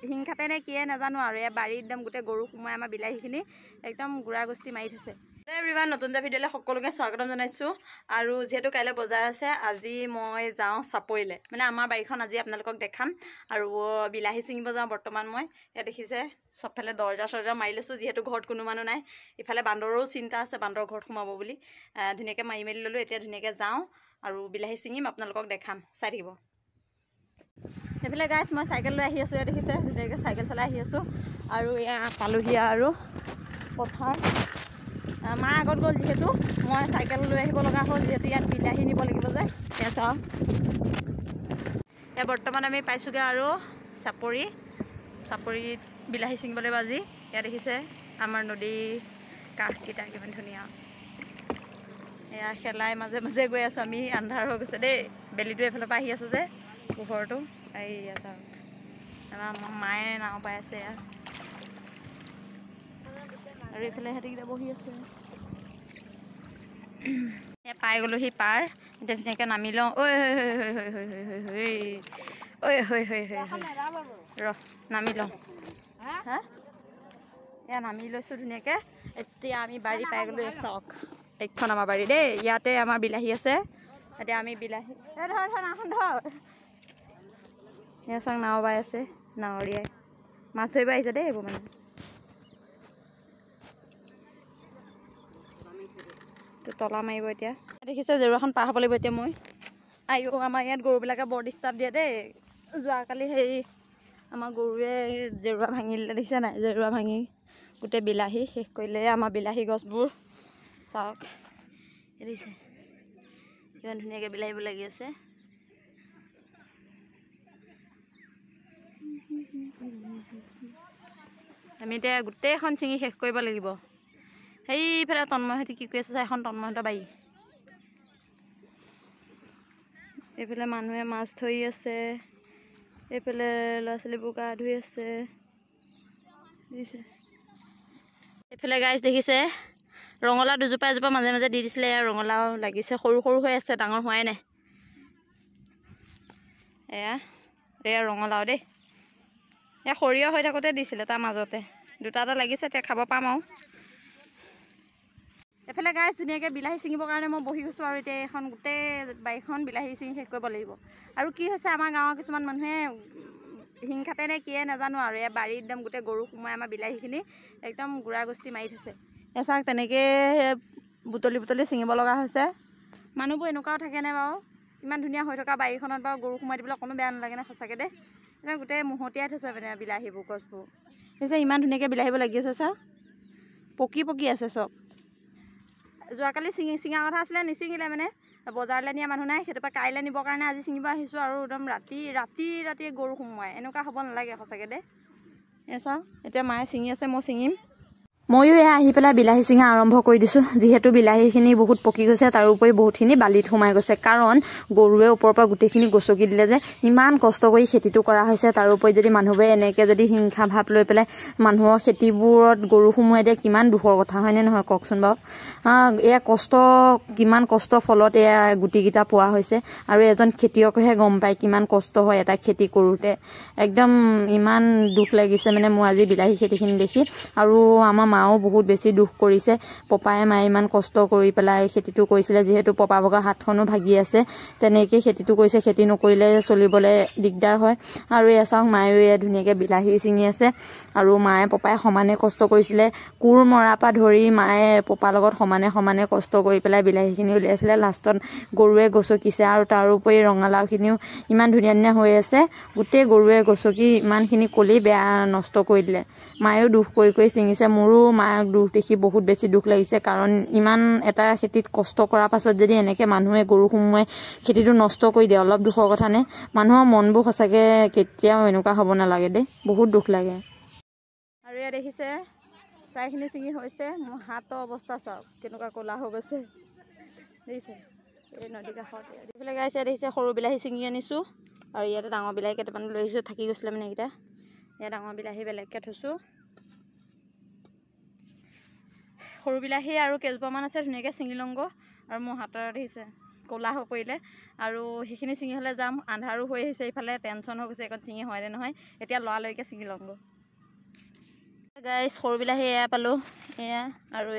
হিংখাতে নে কিয়ে নাজানো আৰু এয়া বাৰী একদম গোটেই গৰু সোমাই আমাৰ বিলাহীখিনি একদম গুড়া গুষ্টি মাৰি থৈছে। এভৰিৱান, নতুন এটা ভিডিঅ'লৈ সকলোকে স্বাগতম জনাইছোঁ। আৰু যিহেতু কাইলৈ বজাৰ আছে, আজি মই যাওঁ চাপৰিলৈ, মানে আমাৰ বাৰীখন আজি আপোনালোকক দেখাম। আৰু বিলাহী ছিঙিব যাওঁ বৰ্তমান মই। ইয়াত দেখিছে চবফালে দৰ্জা চৰ্জা মাৰি লৈছোঁ, যিহেতু ঘৰত কোনো মানুহ নাই। ইফালে বান্দৰৰো চিন্তা আছে, বান্দৰ ঘৰত সোমাব বুলি। ধুনীয়াকৈ মাৰি মেলি ল'লোঁ। এতিয়া ধুনীয়াকৈ যাওঁ আৰু বিলাহী ছিঙিম, আপোনালোকক দেখাম, চাই থাকিব। সেইফালে গাইছ মই চাইকেল লৈ আহি আছোঁ। ইয়াত দেখিছে ধুনীয়াকৈ চাইকেল চলাই আহি আছোঁ। আৰু এয়া পালোহি আৰু পথাৰ। মা আগত গ'ল, যিহেতু মই চাইকেল লৈ আহিব লগা হ'ল, যিহেতু ইয়াত বিলাহী নিব লাগিব যে। এয়া চাওক, এতিয়া বৰ্তমান আমি পাইছোঁগৈ আৰু চাপৰিত বিলাহী ছিঙিব লাগিব আজি। ইয়াত দেখিছে আমাৰ নদী কাষকেইটা কিমান ধুনীয়া। এয়া শেলাই মাজে মাজে গৈ আছোঁ আমি। আন্ধাৰ হৈ গৈছে দেই, বেলিটো এইফালৰ পৰা আহি আছে যে, পোহৰটো। এইয়া চাওক, আমাৰ মায়ে নাও পাই আছে এয়া। আৰু এইফালে সিহঁতিকেইটা বহি আছে। এয়া পাই গ'লোহি পাৰ। এতিয়া ধুনীয়াকৈ নামি লওঁ। ঐ ৰহ, নামি লওঁ। হা, এয়া নামি লৈছোঁ ধুনীয়াকৈ। এতিয়া আমি বাৰী পাই গ'লোঁ। চাওক, এইখন আমাৰ বাৰী দেই। ইয়াতে আমাৰ বিলাহী আছে। এতিয়া আমি বিলাহী ধৰ এয়া চাওক, নাও বাই আছে, নাৱৰীয়াই মাছ ধৰিব আহিছে দেই এইবোৰ মানে। তলা মাৰিব এতিয়া। দেখিছে জেওৰাখন পাৰ হ'ব লাগিব এতিয়া মই। আমাৰ ইয়াত গৰুবিলাকে বৰ ডিষ্টাৰ্ব দিয়ে দেই। যোৱাকালি আমাৰ গৰুৱে জেওৰা ভাঙি দিলে, দেখিছে নাই? জেওৰা ভাঙি গোটেই বিলাহী শেষ কৰিলে। আমাৰ বিলাহী গছবোৰ চাওক, দেখিছে কিমান ধুনীয়াকৈ বিলাহীবোৰ লাগি আছে। আমি এতিয়া গোটেইখন ছিঙি শেষ কৰিব লাগিব। সেইফালে তন্ময়হঁতে কি কৰি আছে, এখন তন্ময়হঁতৰ বাৰী। এইফালে মানুহে মাছ ধৰি আছে, এইফালে ল'ৰা ছোৱালীবোৰ গা ধুই আছে, দেখিছে? এইফালে গাইছ দেখিছে ৰঙালাও দুজোপা এজোপা মাজে মাজে দি দিছিলে। ৰঙালাও লাগিছে, সৰু সৰু হৈ আছে, ডাঙৰ হোৱাই নাই। এয়া ৰঙালাও দেই। এয়া সৰিয়হ হৈ থাকোঁতে দিছিলে, তাৰ মাজতে দুটা এটা লাগিছে, এতিয়া খাব পাম আৰু। এইফালে গাইছ ধুনীয়াকৈ বিলাহী ছিঙিবৰ কাৰণে মই বহি গৈছোঁ। আৰু এতিয়া এইখন গোটেই বাৰীখন বিলাহী ছিঙি শেষ কৰিব লাগিব। আৰু কি হৈছে, আমাৰ গাঁৱৰ কিছুমান মানুহে হিংখাতে নে কিয়ে নাজানো আৰু এয়া বাৰী একদম গোটেই গৰু সোমাই আমাৰ বিলাহীখিনি একদম গুড়া গুষ্টি মাৰি থৈছে। এয়া চাওক, তেনেকৈ বুটলি ছিঙিব লগা হৈছে। মানুহবোৰ এনেকুৱাও থাকেনে বাৰু? ইমান ধুনীয়া হৈ থকা বাৰীখনত বাৰু গৰু সোমাই দিবলৈ অকণো বেয়া নালাগেনে? সঁচাকৈ দেই, এতিয়া গোটেই মহতিয়াই থৈছে মানে বিলাহীবোৰ, গছবোৰ। দেখিছে ইমান ধুনীয়াকৈ বিলাহীবোৰ লাগি আছে, চাওক পকি আছে চব। যোৱাকালি ছিঙা কথা আছিলে, নিছিঙিলে মানে বজাৰলৈ নিয়া মানুহ নাই। সেইটোৰ পৰা কাইলৈ নিবৰ কাৰণে আজি ছিঙিব আহিছোঁ। আৰু একদম ৰাতি গৰু সোমোৱাই, এনেকুৱা হ'ব নালাগে সঁচাকৈ দেই। এই চাওক, এতিয়া মায়ে ছিঙি আছে, মই ছিঙিম। ময়ো এয়া আহি পেলাই বিলাহী ছিঙা আৰম্ভ কৰি দিছোঁ। যিহেতু বিলাহীখিনি বহুত পকি গৈছে, তাৰোপৰি বহুতখিনি বালিত সোমাই গৈছে, কাৰণ গৰুৱে ওপৰৰ পৰা গোটেইখিনি গছকি দিলে যে। ইমান কষ্ট কৰি খেতিটো কৰা হৈছে, তাৰোপৰি যদি মানুহবোৰে এনেকৈ যদি হিংসা ভাৱ লৈ পেলাই মানুহৰ খেতিবোৰত গৰু সোমোৱাই দিয়ে, কিমান দুখৰ কথা হয়নে নহয় কওকচোন বাৰু? এয়া কিমান কষ্টৰ ফলত এয়া গুটিকেইটা পোৱা হৈছে। আৰু এজন খেতিয়কেহে গম পায় কিমান কষ্ট হয় এটা খেতি কৰোঁতে। একদম ইমান দুখ লাগিছে মানে মোৰ আজি বিলাহী খেতিখিনি দেখি। আৰু আমাৰ মাও বহুত বেছি দুখ কৰিছে। পপায়ে মায়ে ইমান কষ্ট কৰি পেলাই খেতিটো কৰিছিলে, যিহেতু পপা ভগা হাতখনো ভাগি আছে। তেনেকেই খেতিটো কৰিছে, খেতি নকৰিলে চলিবলৈ দিগদাৰ হয়। আৰু এয়া চাওক, মায়েও এয়া ধুনীয়াকৈ বিলাহী ছিঙি আছে। আৰু মায়ে পপায়ে সমানে কষ্ট কৰিছিলে। কোৰ মৰাৰ পৰা ধৰি মায়ে পপাৰ লগত সমানে কষ্ট কৰি পেলাই বিলাহীখিনি উলিয়াইছিলে। লাষ্টত গৰুৱে গছকিছে। আৰু তাৰোপৰি ৰঙালাওখিনিও ইমান ধুনীয়া হৈ আছে, গোটেই গৰুৱে গছকি ইমানখিনি কলি বেয়া নষ্ট কৰি দিলে। মায়েও দুখ কৰি ছিঙিছে। মোৰো মাক দুখ দেখি বহুত বেছি দুখ লাগিছে, কাৰণ ইমান এটা খেতিত কষ্ট কৰাৰ পাছত যদি এনেকৈ মানুহে গৰু সোমোৱাই খেতিটো নষ্ট কৰি দিয়ে, অলপ দুখৰ কথা নে? মানুহৰ মনবোৰ সঁচাকৈ কেতিয়াও এনেকুৱা হ'ব নালাগে দেই, বহুত দুখ লাগে। আৰু এয়া দেখিছে প্ৰায়খিনি ছিঙি হৈছে। মোৰ হাতৰ অৱস্থা চাওক কেনেকুৱা ক'লা হৈ গৈছে, দেখিছে? এই নদী কাষত এইফালে গাইছে, দেখিছে সৰু বিলাহী ছিঙি আনিছোঁ। আৰু ইয়াতে ডাঙৰ বিলাহী কেইটামান লৈ আহিছোঁ, থাকি গৈছিলে মানে এইকেইটা। ইয়াত ডাঙৰ বিলাহী বেলেগকৈ থৈছোঁ। সৰু বিলাহী আৰু কেইজোপামান আছে, ধুনীয়াকৈ ছিঙি লওঁগৈ। আৰু মোৰ হাতৰ দেখিছে ক'লা হৈ পৰিলে আৰু সেইখিনি ছিঙি হ'লে যাম আন্ধাৰো হৈ আহিছে ইফালে টেনশ্যন হৈ গৈছে এখন ছিঙি হয়নে নহয় এতিয়া লৰালৈকে ছিঙি লওঁগৈ গাইছ সৰু বিলাহী এয়া পালোঁ এয়া আৰু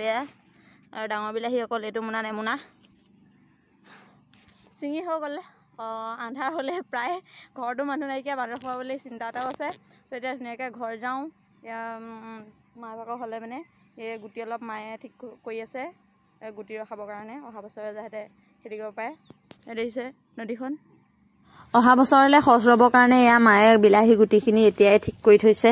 ডাঙৰ বিলাহী অকল এইটো মোনা নেমুনা ছিঙি হৈ গ'লে আন্ধাৰ হ'লে প্ৰায় ঘৰটো মানুহ নাইকিয়া বান্দৰ খুৱাবলৈ চিন্তা এটাও আছে তো এতিয়া ধুনীয়াকৈ ঘৰ যাওঁ এয়া মাৰ ভাগৰ হ'লে মানে এই গুটি অলপ মায়ে ঠিক কৰি আছে গুটি ৰখাবৰ কাৰণে অহা বছৰে যাতে খেতি কৰিব পাৰে দেখিছে নদীখন অহা বছৰলৈ খৰচ ল'বৰ কাৰণে এয়া মায়ে বিলাহী গুটিখিনি এতিয়াই ঠিক কৰি থৈছে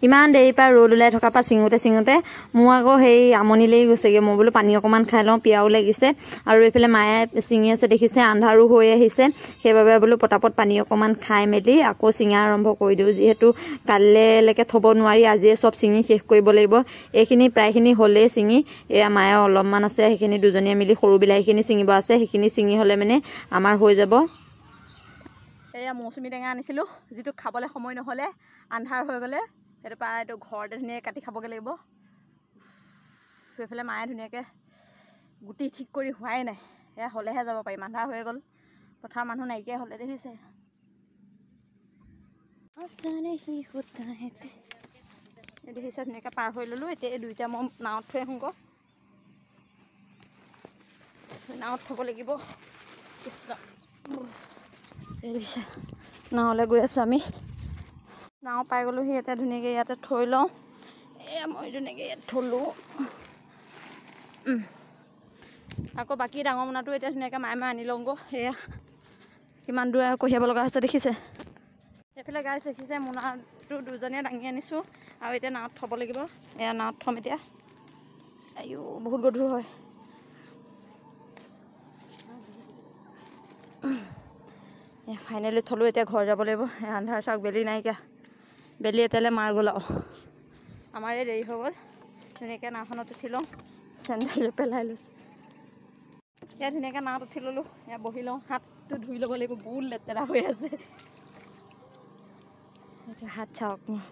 ইমান দেৰিৰ পৰা ৰ'দ ওলাই থকাৰ পৰা ছিঙোতে মোৰ আকৌ সেই আমনি লাগি গৈছেগৈ মই বোলো পানী অকণমান খাই লওঁ পিয়াও লাগিছে আৰু এইফালে মায়ে ছিঙি আছে দেখিছে আন্ধাৰো হৈ আহিছে সেইবাবে বোলো পটাপট পানী অকণমান খাই মেলি আকৌ ছিঙা আৰম্ভ কৰি দিওঁ যিহেতু কাইলৈলৈকে থ'ব নোৱাৰি আজিয়ে চব ছিঙি শেষ কৰিব লাগিব এইখিনি প্ৰায়খিনি হ'লেই ছিঙি এয়া মায়ে অলপমান আছে সেইখিনি দুজনীয়ে মিলি সৰু বিলাহীখিনি ছিঙিব আছে সেইখিনি ছিঙি হ'লে মানে আমাৰ হৈ যাব এয়া মৌচুমী টেঙা আনিছিলোঁ যিটো খাবলৈ সময় নহ'লে আন্ধাৰ হৈ গ'লে সেইটো পৰা এইটো ঘৰতে ধুনীয়াকৈ কাটি খাবগৈ লাগিব সেইফালে মায়ে ধুনীয়াকৈ গুটি ঠিক কৰি হোৱাই নাই এয়া হ'লেহে যাব পাৰিম আন্ধাৰ হৈ গ'ল পথাৰ মানুহ নাইকিয়া হ'লে দেখিছে দেখিছে ধুনীয়াকৈ পাৰ হৈ ল'লোঁ এতিয়া এই দুইটা মই নাৱত থৈ আহোঁগৈ নাৱত থ'ব লাগিব কৃষ্ণ দেখিছে নাৱলৈ গৈ আছোঁ আমি নাও পাই গ'লোহি এতিয়া ধুনীয়াকৈ ইয়াতে থৈ লওঁ এয়া মই ধুনীয়াকৈ ইয়াত থ'লোঁ আকৌ বাকী ডাঙৰ মোনাটো এতিয়া ধুনীয়াকৈ মায়ে আনি লওঁগৈ এয়া কিমান দূৰ কঢ়িয়াব লগা হৈছে দেখিছে এইফালে গাছ দেখিছে মোনাটো দুজনীয়ে দাঙি আনিছোঁ আৰু এতিয়া নাৱত থ'ব লাগিব এয়া নাৱত থ'ম এতিয়া আইও বহুত গধুৰ হয় ফাইনেলি থ'লোঁ এতিয়া ঘৰ যাব লাগিব আন্ধাৰ চাওক বেলি নাইকিয়া বেলি এতিয়ালৈ মাৰ গ'ল আৰু আমাৰে দেৰি হৈ গ'ল ধুনীয়াকৈ নাওখনত উঠি লওঁ চেণ্ডেল পেলাই লৈছোঁ এতিয়া ধুনীয়াকৈ নাৱত উঠি ল'লোঁ এয়া বহি লওঁ হাতটো ধুই ল'ব লাগিব বহুত লেতেৰা হৈ আছে এতিয়া হাত চাওক মোৰ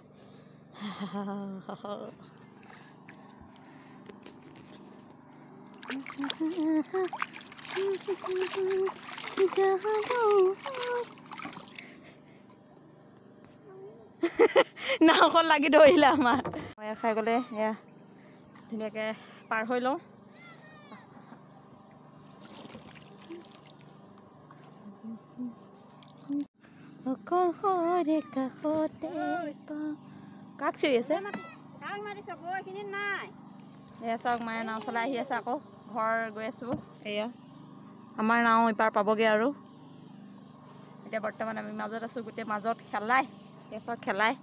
নাওখন লাগি ধৰিলে আমাৰ এয়া খাই গ'লে এয়া ধুনীয়াকৈ পাৰ হৈ লওঁ কাক চিৰি আছে এয়া চাওক মায়ে নাও চলাই আহি আছে আকৌ ঘৰ গৈ আছোঁ এয়া আমাৰ নাও ইপাৰ পাবগৈ আৰু এতিয়া বৰ্তমান আমি মাজত আছোঁ গোটেই মাজত খেলাই চব খেলাই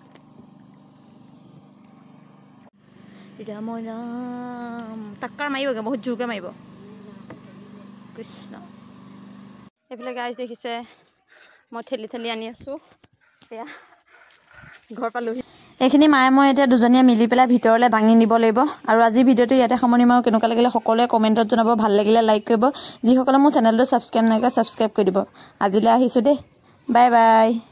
এতিয়া মই যাম টাক্কাৰ মাৰিবগৈ বহুত জোৰকৈ মাৰিব কৃষ্ণ এইফালে গাইজ দেখিছে মই ঠেলি ঠেলি আনি আছোঁ এয়া ঘৰ পালোহি এইখিনি মায়ে মই এতিয়া দুজনীয়ে মিলি পেলাই ভিতৰলৈ দাঙি নিব লাগিব আৰু আজি ভিডিঅ'টো ইয়াতে সামৰণি মাৰো কেনেকুৱা লাগিলে সকলোৱে কমেণ্টত জনাব ভাল লাগিলে লাইক কৰিব যিসকলে মোৰ চেনেলটো ছাবস্ক্ৰাইব নাই কৰা ছাবস্ক্ৰাইব কৰি দিব আজিলৈ আহিছোঁ দেই বাই বাই